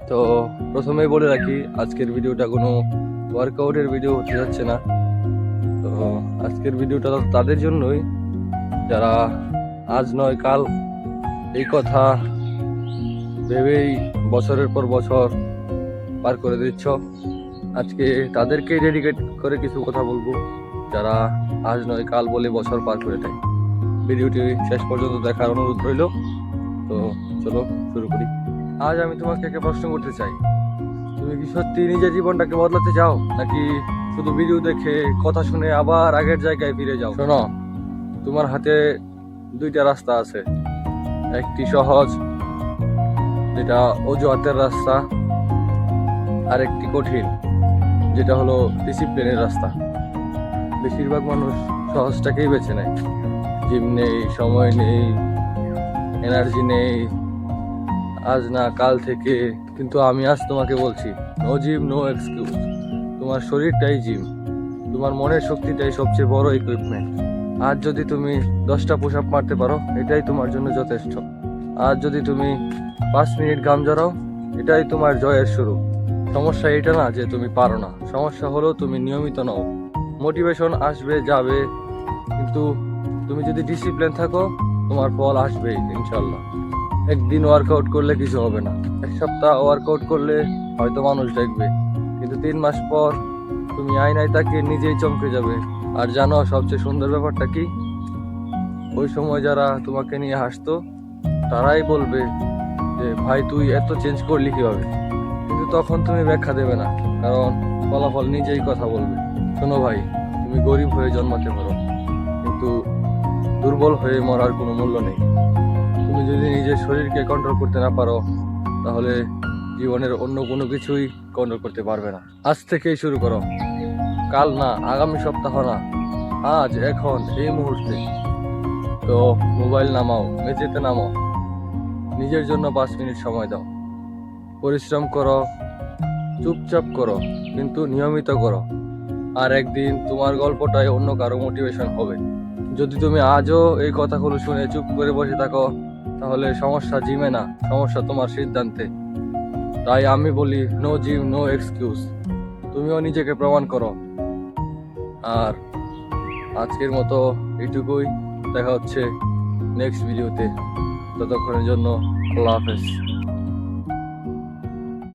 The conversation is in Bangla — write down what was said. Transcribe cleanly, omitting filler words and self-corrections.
তো প্রথমেই বলে রাখি, আজকের ভিডিওটা কোনো ওয়ার্কআউটের ভিডিও হতে যাচ্ছে না। তো আজকের ভিডিওটা তাদের জন্যই যারা আজ নয় কাল এই কথা ভেবেই বছরের পর বছর পার করে দিচ্ছ। আজকে তাদেরকেই ডেডিকেট করে কিছু কথা বলবো যারা আজ নয় কাল বলে বছর পার করে দেয়। ভিডিওটি শেষ পর্যন্ত দেখার অনুরোধ রইল। তো চলো শুরু করি। আজ আমি তোমাকে একটা প্রশ্ন করতে চাই, তুমি কি সত্যি নিজের জীবনটাকে বদলাতে চাও, নাকি শুধু ভিডিও দেখে কথা শুনে আবার আগের জায়গায় ফিরে যাও? শোনো, তোমার হাতে দুইটা রাস্তা আছে। একটি সহজ, যেটা অজুহাতের রাস্তা, আর একটি কঠিন, যেটা হলো ডিসিপ্লিনের রাস্তা। বেশিরভাগ মানুষ সহজটাকেই বেছে নেয়। জিম নেই, সময় নেই, এনার্জি নেই, আজ না কাল থেকে। কিন্তু আমি আজ তোমাকে বলছি, নো জিম নো এক্সকিউজ। তোমার শরীরটাই জিম, তোমার মনের শক্তিটাই সবচেয়ে বড় ইকুইপমেন্ট। আজ যদি তুমি 10টা পুশ আপ মারতে পারো, এটাই তোমার জন্য যথেষ্ট। আজ যদি তুমি 5 মিনিট ঘাম ঝরাও, এটাই তোমার জয়ের শুরু। সমস্যা এটা না যে তুমি পারো না, সমস্যা হলো তুমি নিয়মিত নও। মোটিভেশন আসবে যাবে, কিন্তু তুমি যদি ডিসিপ্লিন থাকো, তোমার ফল আসবেই ইনশাল্লাহ। একদিন ওয়ার্কআউট করলে কিছু হবে না, এক সপ্তাহ ওয়ার্কআউট করলে হয়তো মানুষ দেখবে, কিন্তু 3 মাস পর তুমি আয়নায় তাকিয়ে নিজেই চমকে যাবে। আর জানো সবচেয়ে সুন্দর ব্যাপারটা কি? ওই সময় যারা তোমাকে নিয়ে হাসতো, তারাই বলবে যে ভাই তুই এত চেঞ্জ করলি কিভাবে। কিন্তু তখন তুমি ব্যাখ্যা দেবে না, কারণ ফলাফল নিজেই কথা বলবে। শোনো ভাই, তুমি গরিব হয়ে জন্মাতে পারো, কিন্তু দুর্বল হয়ে মরার কোনো মূল্য নেই। তুমি যদি নিজের শরীরকে কন্ট্রোল করতে না পারো, তাহলে জীবনের অন্য কোনো কিছুই কন্ট্রোল করতে পারবে না। আজ থেকেই শুরু করো, কাল না, আগামী সপ্তাহ না, আজ, এখন, এই মুহূর্তে। তো মোবাইল নামাও, মেঝেতে নামাও, নিজের জন্য 5 মিনিট সময় দাও। পরিশ্রম করো, চুপচাপ করো, কিন্তু নিয়মিত করো। আর একদিন তোমার গল্পটাই অন্য কারো মোটিভেশন হবে। যদি তুমি আজও এই কথাগুলো শুনে চুপ করে বসে থাকো, তাহলে সমস্যা জিমে না, সমস্যা তোমার সিদ্ধান্তে। তাই আমি বলি, নো জিম নো এক্সকিউজ। তুমিও নিজেকে প্রমাণ করো। আর আজকের মতো এইটুকুই, দেখা হচ্ছে নেক্সট ভিডিওতে। ততক্ষণের জন্য আল্লাহ হাফেজ।